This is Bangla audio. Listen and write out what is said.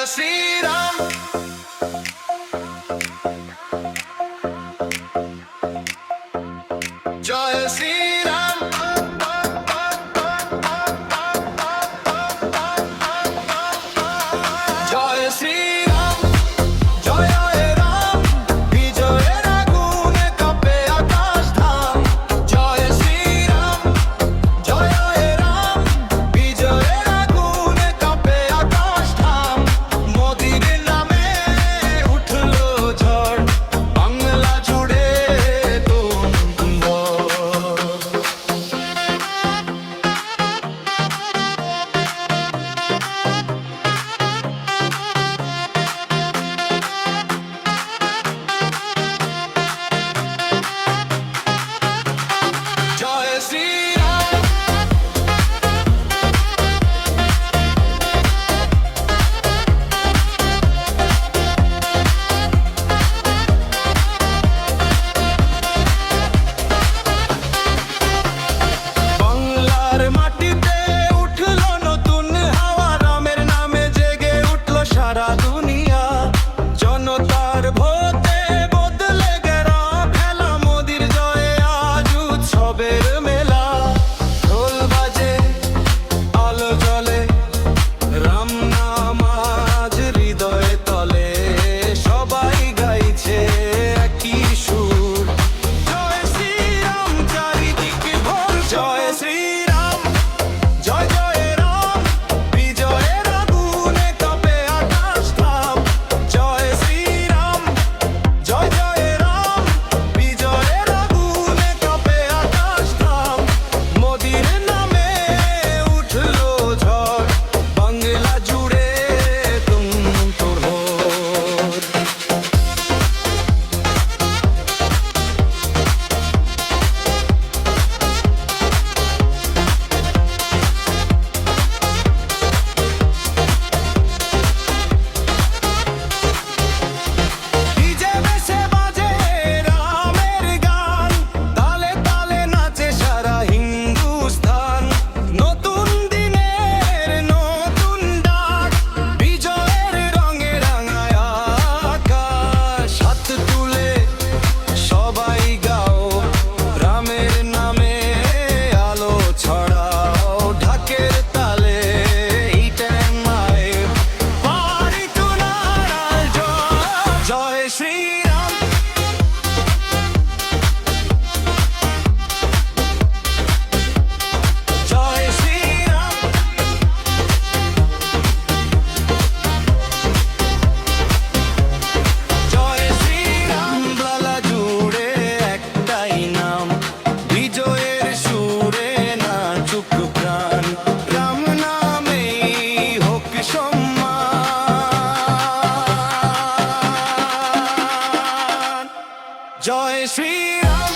শ্রীরাম জয় শ্রীরাম জয় শ্রীরাম জয় রাম বিজয়ের আগুনে কাঁপে আকাশ ধাম জয় শ্রীরাম জয় রাম বিজয়ের আগুনে কাঁপে আকাশ ধাম মোদির নামে উঠলো ঝড় বাংলা জুড়ে তুমুল জয় শ্রীরাম বাংলার মাটিতে উঠলো নতুন হাওয়া রামের নামে জেগে উঠলো সারা দুনিয়া জনতার ভোটে বদলে গেরা খেলা মোদির জয়ে আজ উৎসবের মেলা ঢোল বাজে আলো জ্বলে রাম নাম আজ হৃদয়ে তলে সবাই গাইছে একই সুর জয় শ্রীরাম চারিদিকে ভোর জয় শ্রীরাম জয় জয় রাম বিজয়ের আগুনে কাঁপে আকাশ ধাম জয় শ্রীরাম জয় জয় রাম বিজয়ের আগুনে কাঁপে আকাশ ধাম মোদির নামে উঠলো ঝড় বাংলা জুড়ে তুমুল ডিজে বেশে বাজে রামের গান তালে তালে নাচে সারা হিন্দুস্তান নতুন দিনের নতুন ডাক বিজয়ের রঙে রাঙায় আকাশ হাত তুলে সবাই গাও রামের নামে আলো ছড়াও ঢাকের তালে ইটেমায় পারি টুনার জয় শ্রীরাম জয় শ্রীরাম জয় শ্রীরাম বাংলা জুড়ে একটাই নাম বিজয়ের সুরে নাচুক প্রাণ রাম নামেই হোক সম্মান জয় শ্রীরাম